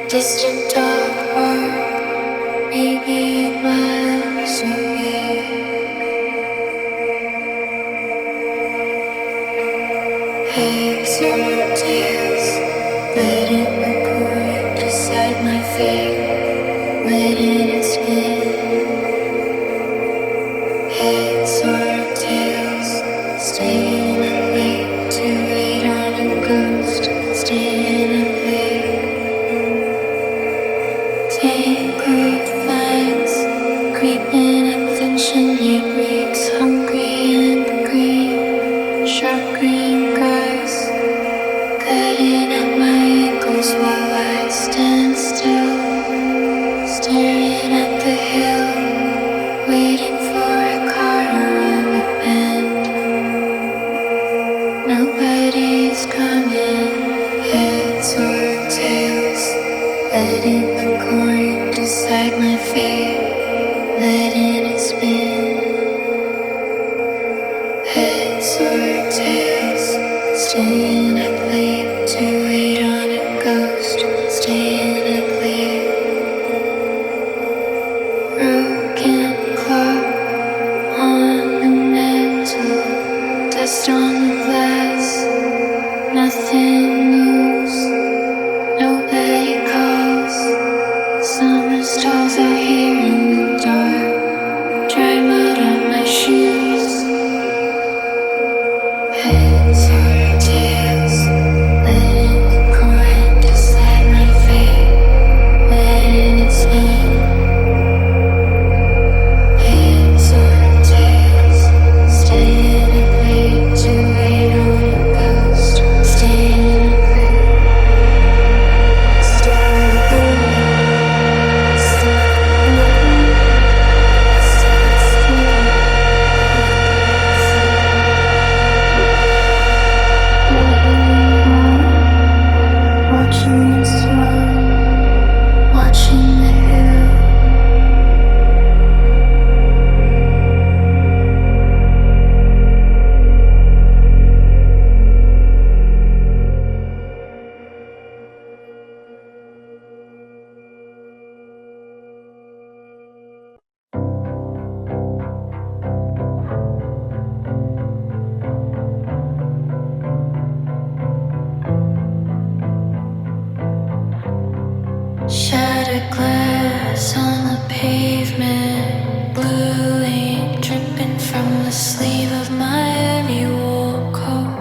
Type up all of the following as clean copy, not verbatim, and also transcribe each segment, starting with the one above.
distant dark world, maybe miles away. Heads or tails, letting the cord decide my fate, letting it spin. Heads or tails, staying up late to wait on a ghost, staying up late. Tangled vines, creeping attention, it breaks hungry and green, sharp green grass, cutting at my ankles while I stand still, staring at the hill, waiting for a car around the bend. Nobody's coming, heads or tails, letting the coin decide my fate, letting it spin. Heads or tails, staying up late to wait on a ghost, staying up late. Broken clock on the mantle, dust on the glass, nothing moves, nobody calls. Summer stalls out here in the dark, dry mud on my shoes. Heads or tails, letting the coin decide my fate, letting it spin. Heads or tails, staying up late to wait on a ghost, staying up late, staying up late, staying up late. Watching the sun, watching the hill. Shattered glass on the pavement, blue ink dripping from the sleeve of my heavy wool coat.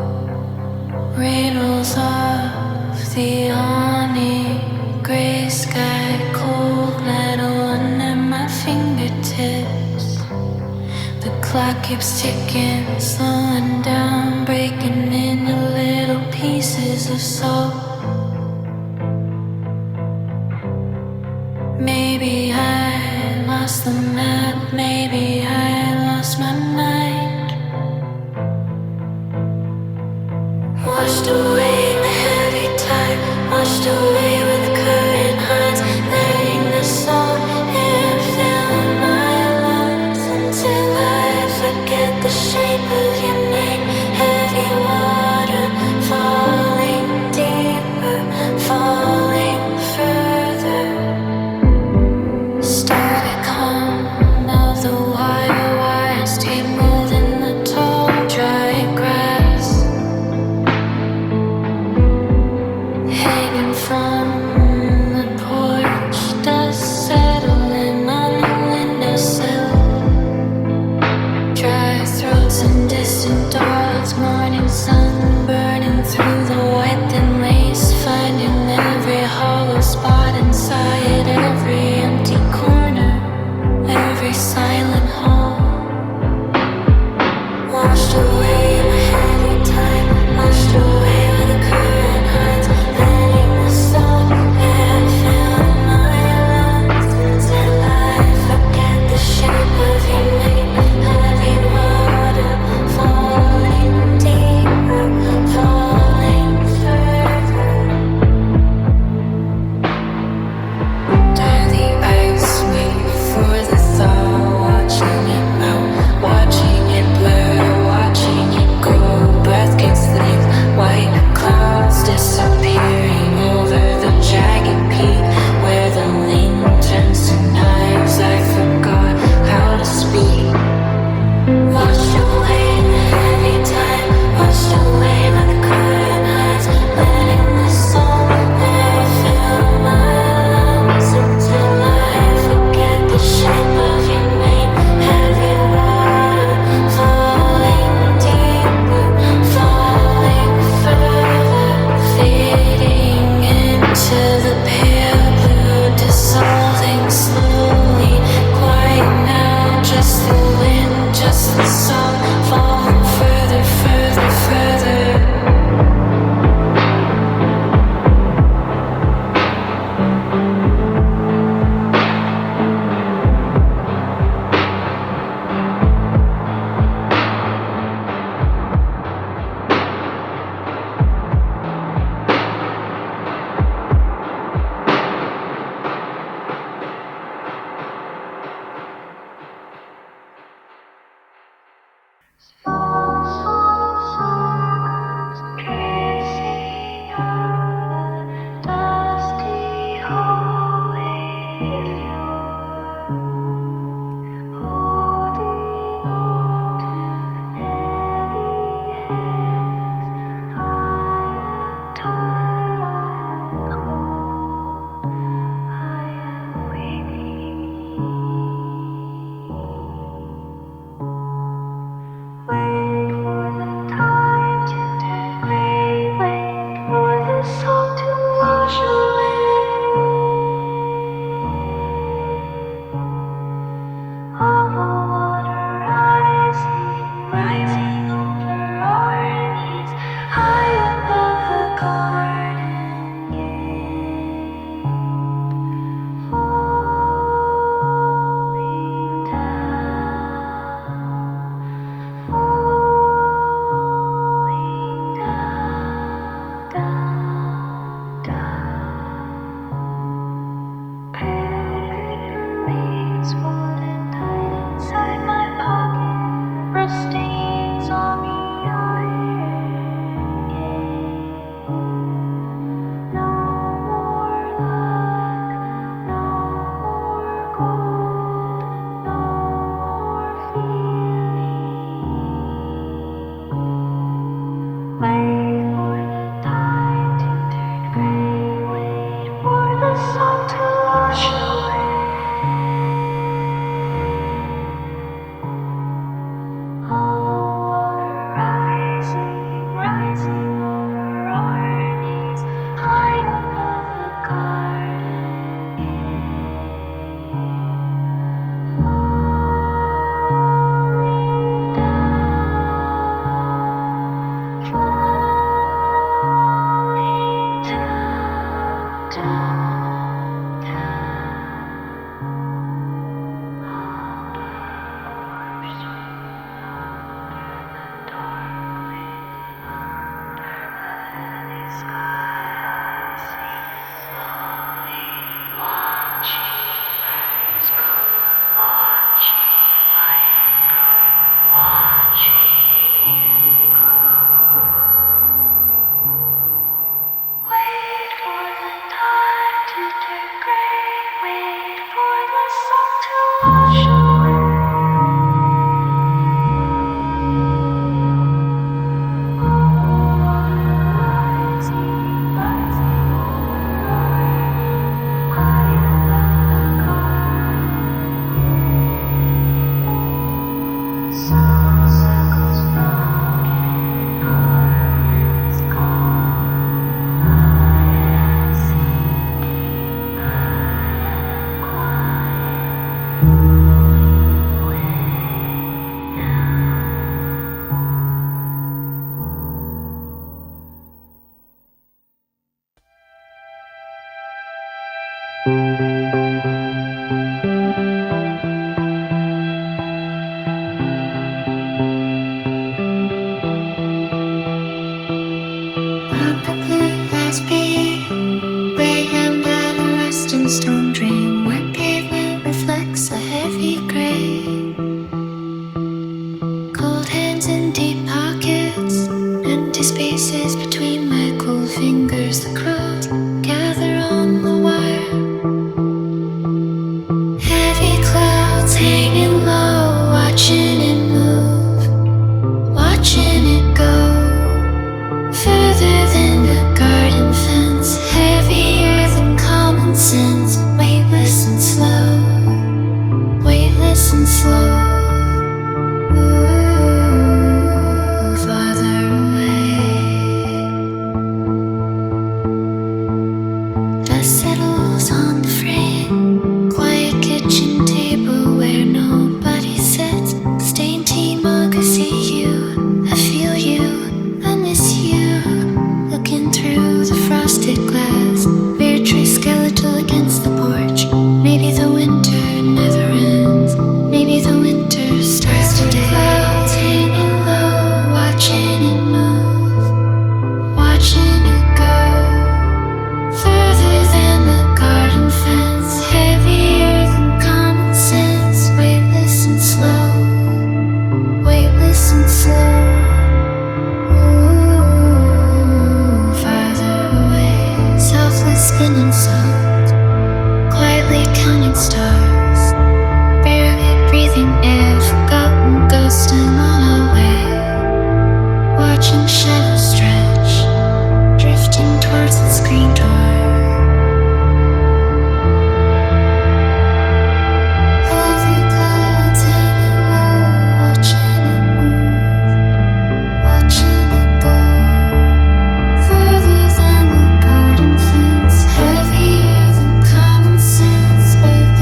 Rain rolls off the awning, gray sky, cold metal under my fingertips. The clock keeps ticking, slowing down, breaking into little pieces of salt. Maybe I lost the map, maybe I lost my mind. Washed away in the heavy tide, washed away where the current hides, letting the salt air fill my lungs until I forget the shape of your name. Heavy water falling deeper, falling further. Static hum of the wires tangled in the tall, dry grass, hanging from the porch. Dust settling on the windowsill. Dry throats and distant dogs. Morning sun burning through the white thin lace, finding every hollow spot inside every empty corner, every silent home. Washed away in the heavy tide, washed away where the current hides, letting the salt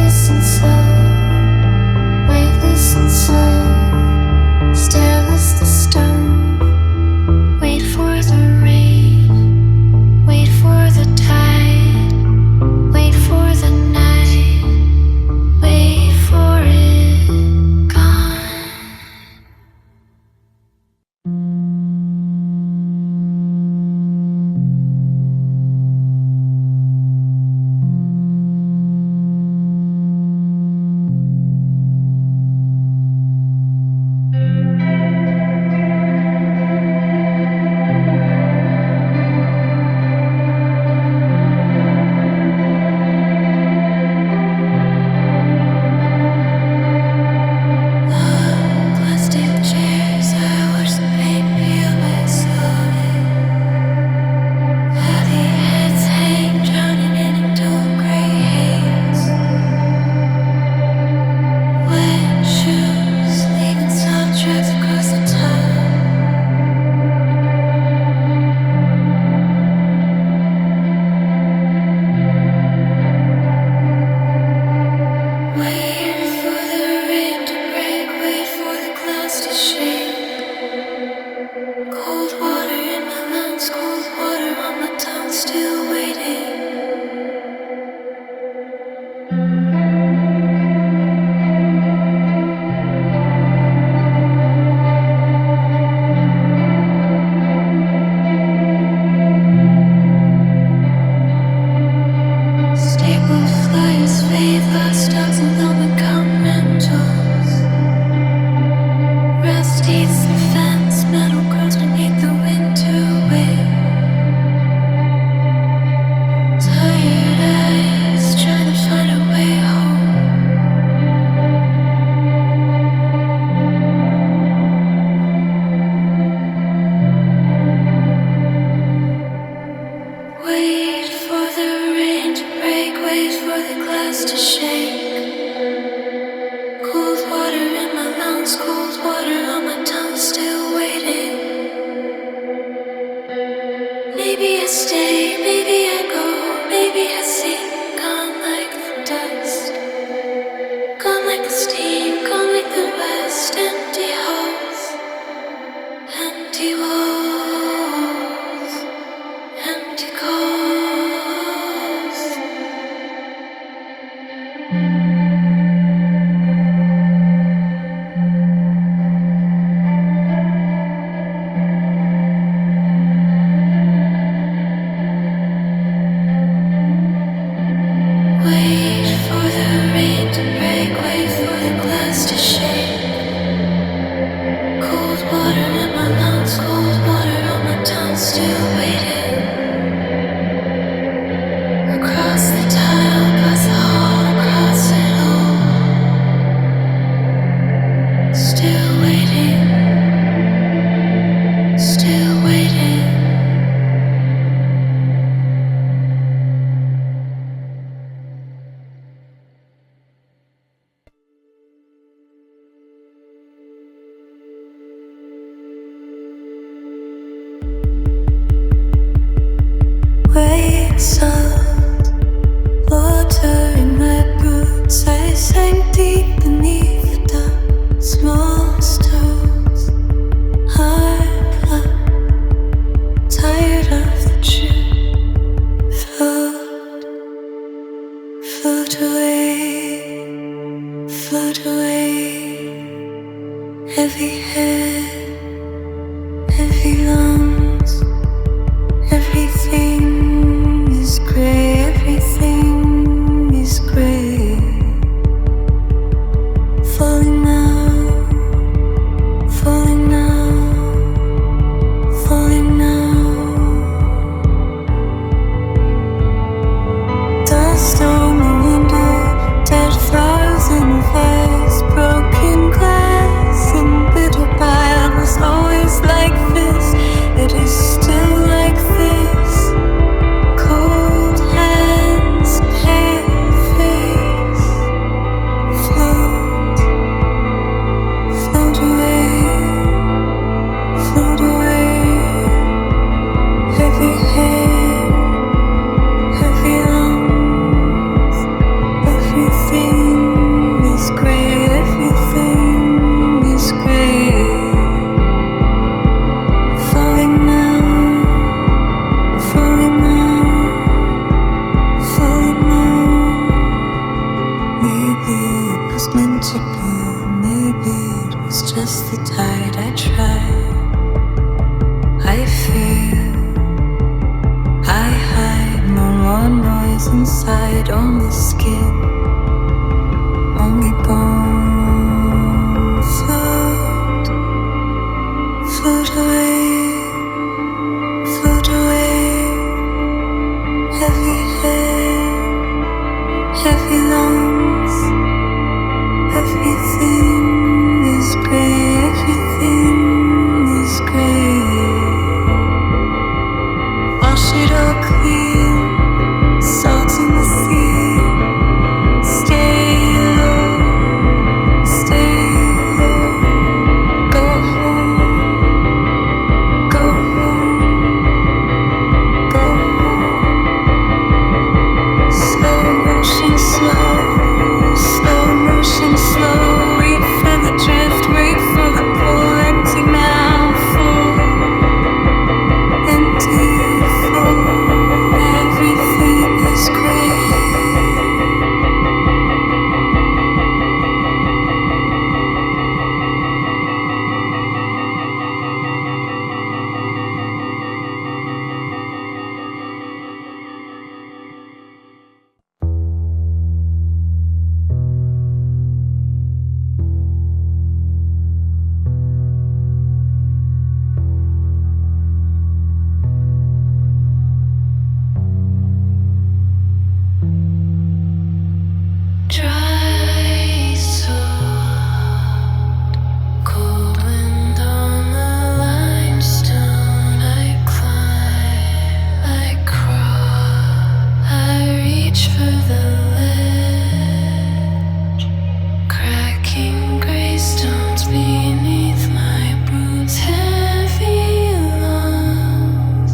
This away, heavy head, heavy lungs, everything is grey, everything is grey. Falling now, falling now, falling now. Dust on the window, dead flowers in a vase, broken glass and bitter pie. It was always like this, it is still like this. Cold hands, pale face, float, float away, float away. Heavy head, heavy lungs, everything is grey, everything is grey. Falling now, falling now, falling now. Maybe it was meant to be, maybe it was just the tide. I tried, I feel, I hide no more noise inside on the skin. Only bone float, float away, float away. Heavy head, heavy lungs, everything is grey, everything is grey. Wash it all clean, salt in the sea. Stay low, stay low. Go home, go home, go home. Slow motion, slow motion, slow. Wait for the drift, wait for the pull. Empty now, full, empty, full. Everything is grey. Dry soul, cold wind on the limestone. I climb, I crawl, I reach for the ledge. Cracking grey stones beneath my boots, heavy lungs,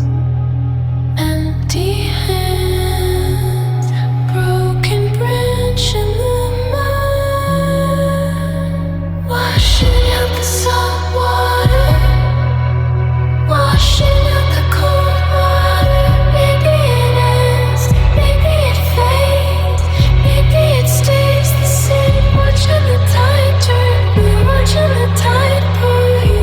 empty hands, broken branch in the mud, washing out the salt water, washing out the cold water. Maybe it ends, maybe it fades, maybe it stays the same. Watching the tide turn, we're watching the tide pull you.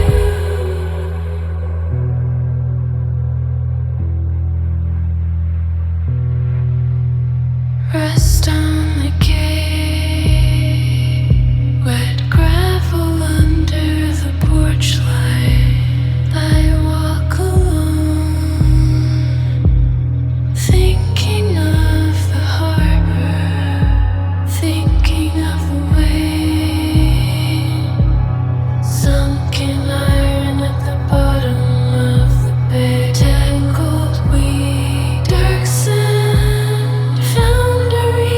Rest on the gate, wet gravel under the porch light. I walk alone, thinking of the harbor, thinking of the way. Sunken iron at the bottom of the bay, tangled weed, dark sand, foundering.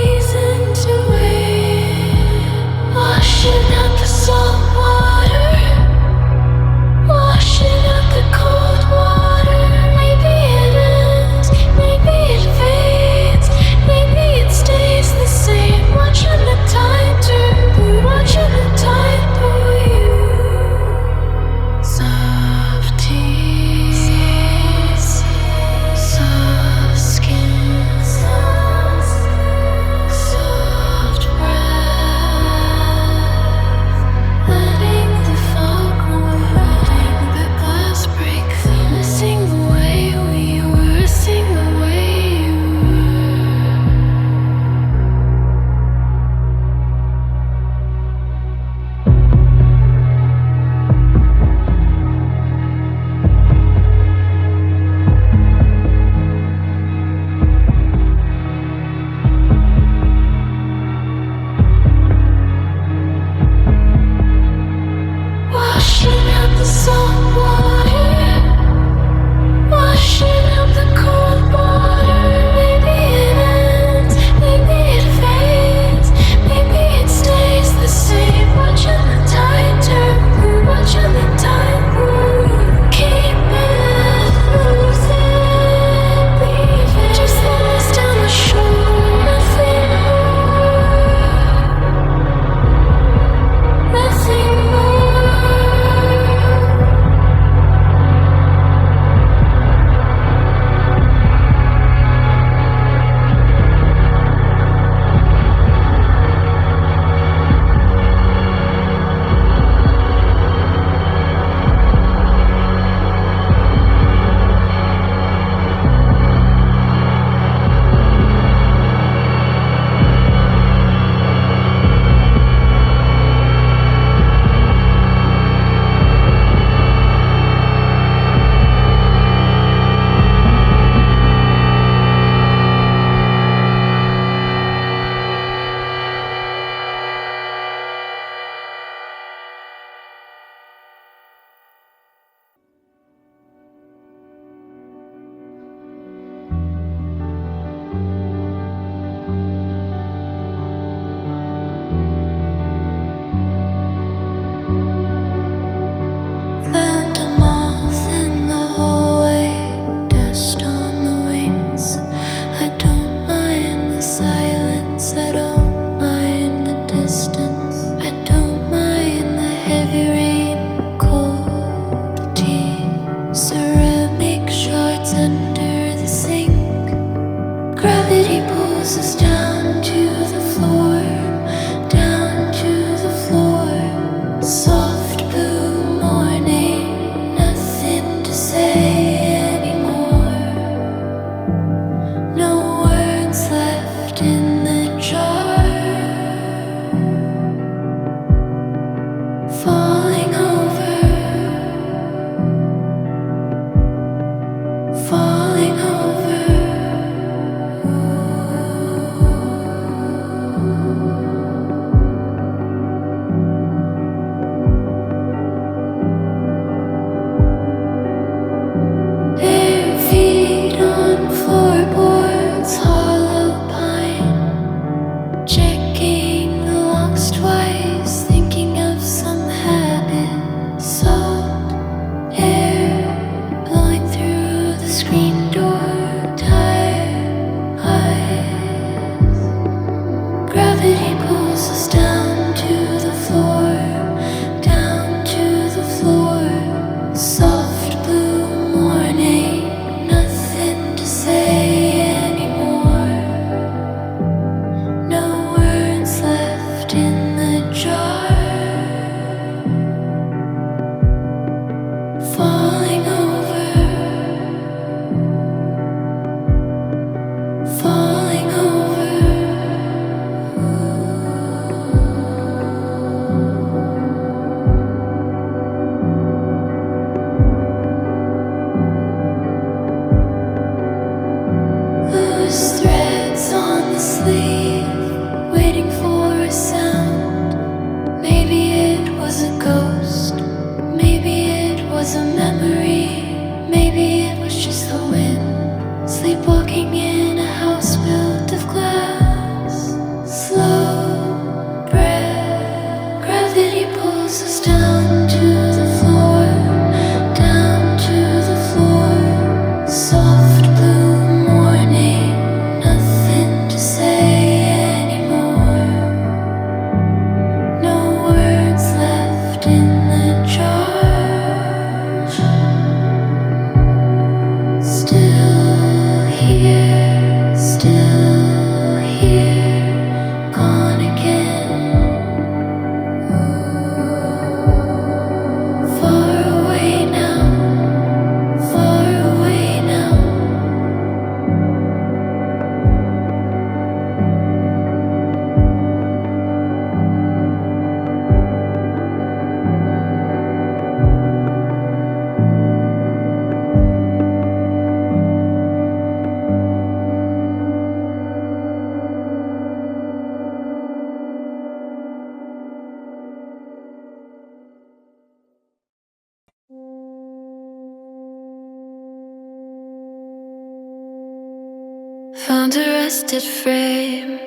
Found a rusted frame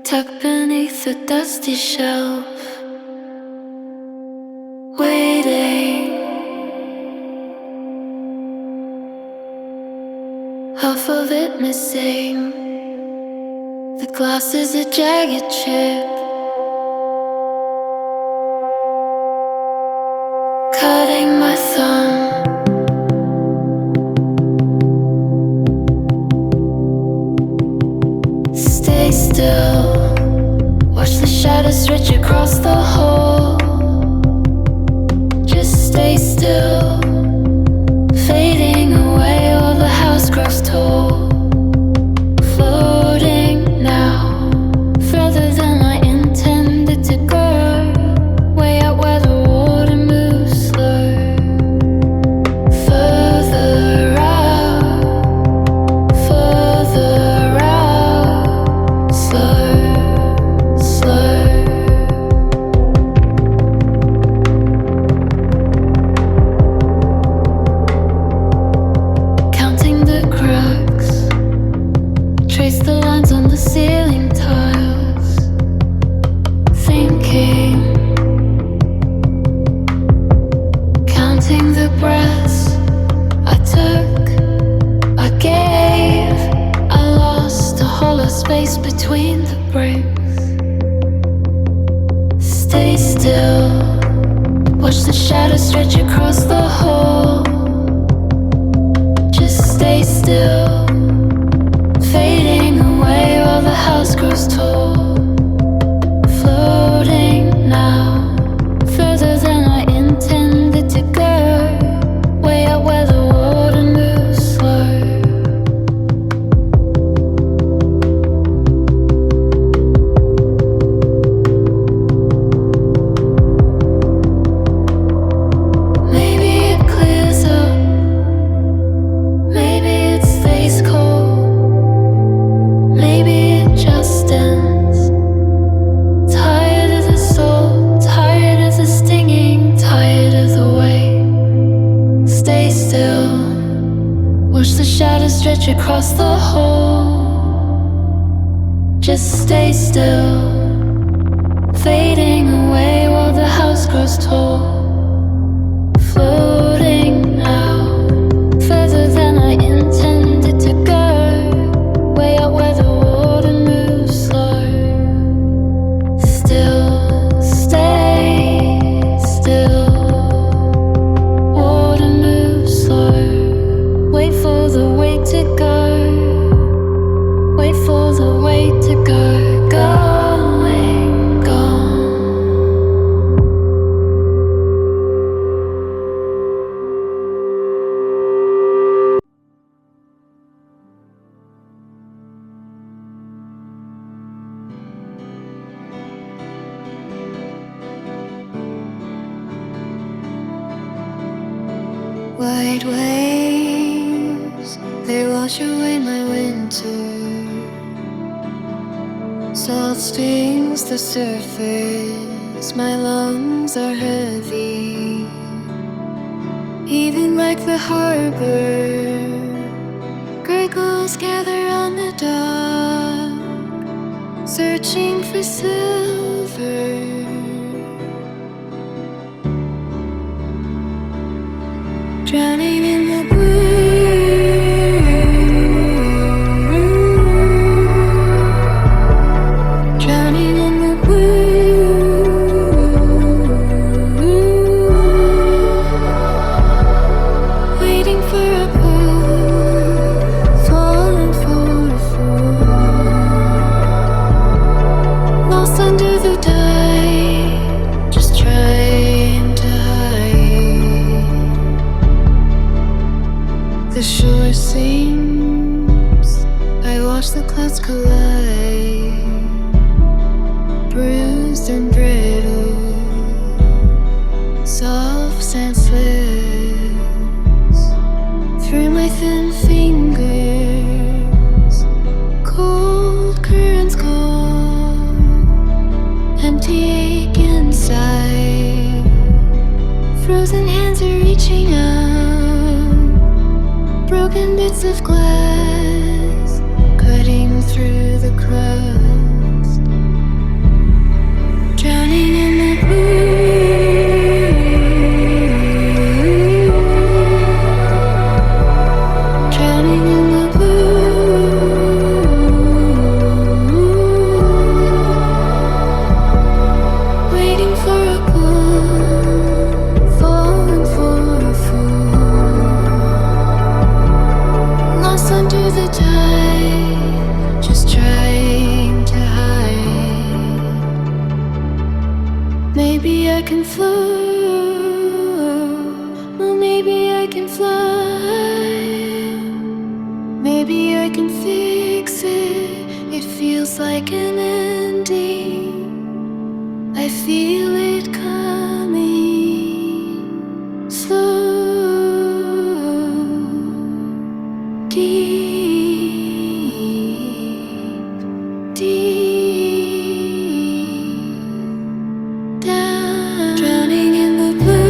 tucked beneath a dusty shelf, waiting. Half of it missing. The glass is a jagged chip, cutting my thumb. Stay still, watch the shadows stretch across the hall. Just stay still, fading away while the house grows tall. Floating now, further than I intended to go, way out where the water moves slow. Further out, slow, slow. Counting the cracks, trace the lines on the ceiling tiles. Thinking, counting the breaths I took, I gave. I lost a hollow space between the bricks. Stay still, watch the shadows stretch across the hall. Just stay still, fading away while the house grows tall. Floating now, further than I intended to go, way out where the water moves slow. Maybe it clears up, maybe it stays cold, maybe it just ends. Tired of the soul, tired of the stinging, tired of the weight. Stay still, watch the shadows stretch across the hall. Just stay still, fading away while the house grows tall. Floating now, further than I intended to go, way out where the water moves slow. Still, stay still, water moves slow. Wait for the weight to go, wait for the weight to go, going, gone. White waves, they wash away my winter. Salt stings the surface, my lungs are heavy. Even like the harbor, gurgles gather on the dock, searching for silver. Drowning in the blue, drowning in the blue, waiting for a boat, falling for a fall, lost under the tide, just trying to hide. The shore seems, I watch the clouds collide, bruised and brittle, soft sand slips through my thin fingers. Cold currents call, empty ache inside. Frozen hands are reaching out, broken bits of glass, I can float, or maybe I can fly. Maybe I can fix it. It feels like an ending. I feel it coming slow, deep, deep down, drowning in the blue,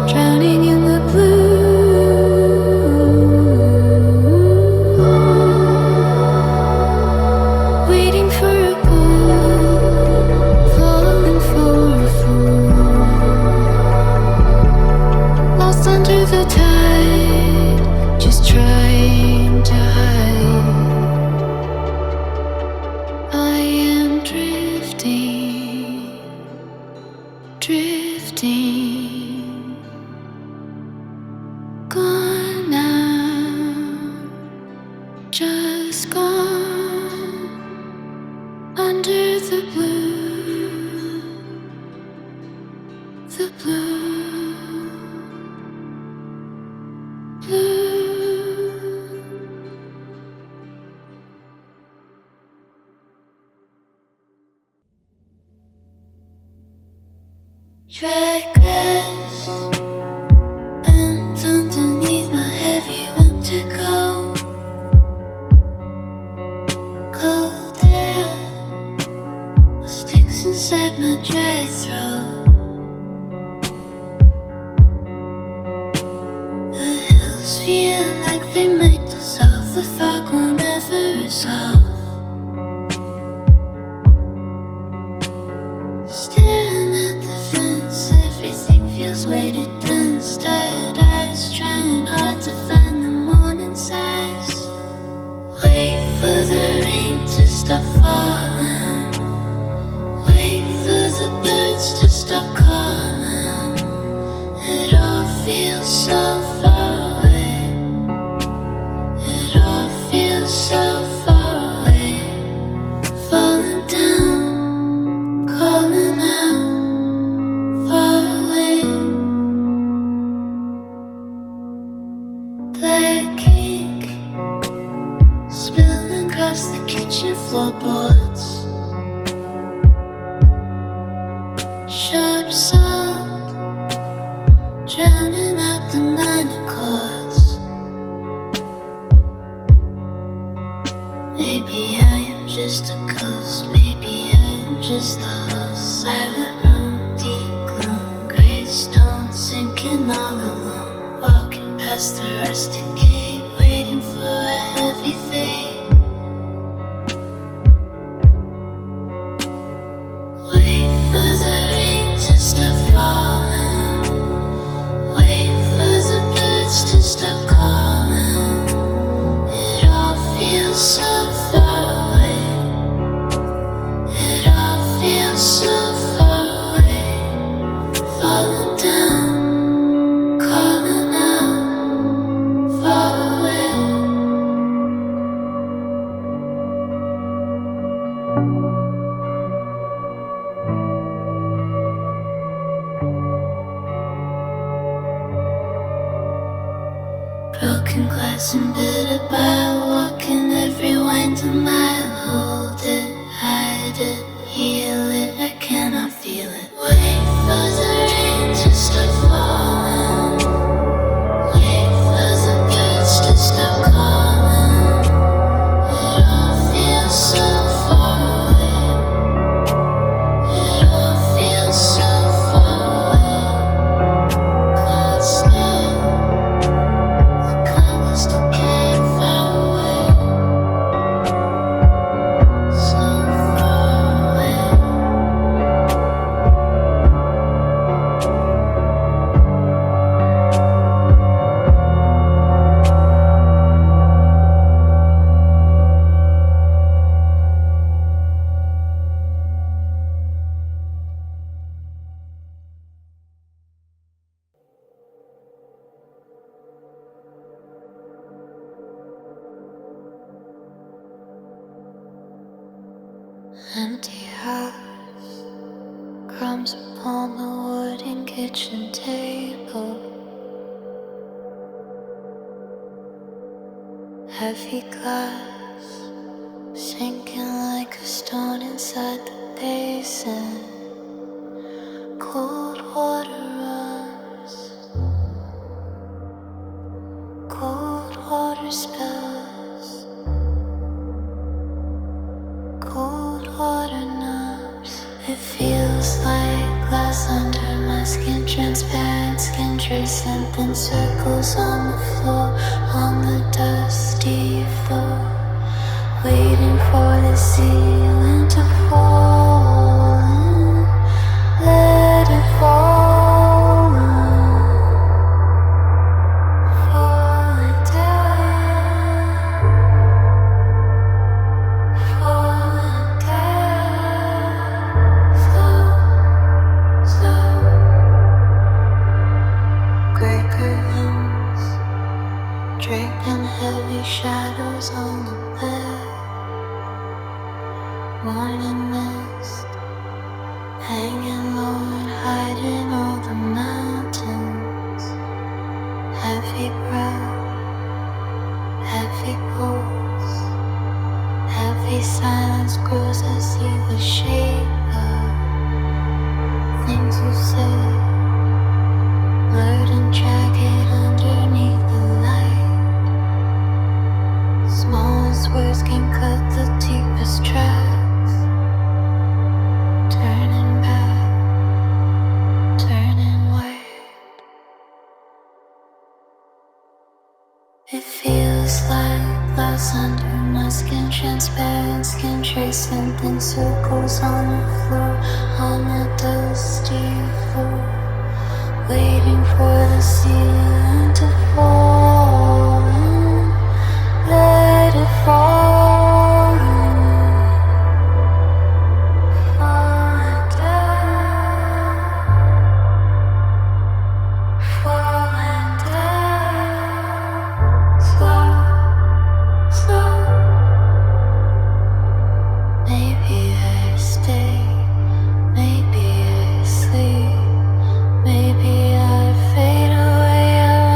drowning in the blue. Waiting for a goal, falling for a fool, lost under the tide, just trying to hide. I am drifting, drifting, gone now, just gone. Under the blue, the blue, blue. Trackless, and underneath my heavy winter coat, cold air sticks inside my dry throat. The hills feel like they might dissolve. The fog won't ever resolve. Staring at the fence, everything feels weighted down. Tired eyes trying hard to find the morning sighs. Wait for the rain to stop falling. Wait for the birds to stop calling. It all feels so far away. It all feels so far away. Falling down, calling out, far away. Black ink spilling across the kitchen floorboards. Sharp song drowning out the minor chords. Maybe I am just a ghost. Maybe I am just a host. Silent room, deep gloom, gray stone sinking all alone. Walking past the rustic gate, waiting for a heavy fate. Wait for the rain to stop falling. Wait for the birds to stop calling. It all feels so far away. It all feels so far away. Falling down, calling out, far away. Broken glass and bitter by walking every winding mile. Hold it, hide it, heal it. I cannot feel it. Wait for the rain to stop falling. Wait for the birds to stop calling. It all feels so far away. It all feels so far away. Cold snow, the colors decay far away. So far away. Empty house, crumbs upon the wooden kitchen table. Heavy glass, sinking like a stone inside the basin. Cold water runs, cold water spills, cold water numbs. It feels like glass under my skin, transparent skin tracing thin circles on the floor, on the dusty floor, waiting for the ceiling to fall. Let it fall, falling down, falling down, slow, slow. Gray curtains, draping heavy shadows on the bed. Morning mist, hanging low and hiding all the mountains. Heavy breath, heavy pulse, heavy silence grows. I see the shape of things you say, blurred and jagged underneath the light. Smallest words can cut the deepest tracks. Turning back, turning white. It feels like glass under my skin, transparent skin tracing thin circles on the floor, on the dusty floor, waiting for the ceiling to fall. Let it fall, falling down, falling down, slow, slow. Maybe I stay, maybe I sleep, maybe I fade away. I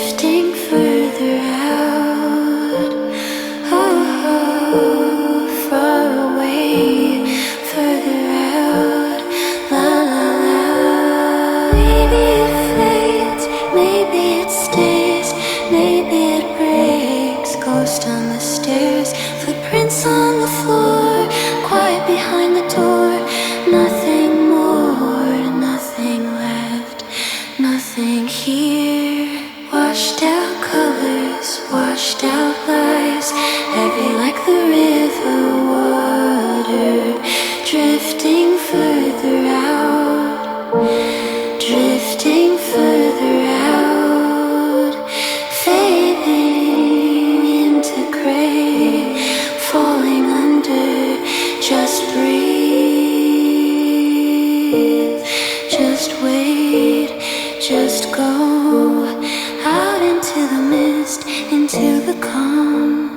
drifting further out. Oh, far away, further out. La la la. Maybe it fades, maybe it stays, maybe it breaks. Ghost on the stairs, footprints on the floor, quiet behind the door. Nothing more, nothing left, nothing here. Washed out colors, washed out lies, heavy like the river water, drifting further out, drifting further out, fading into gray, falling under. Just breathe, just wait, just go out into the mist, into the calm.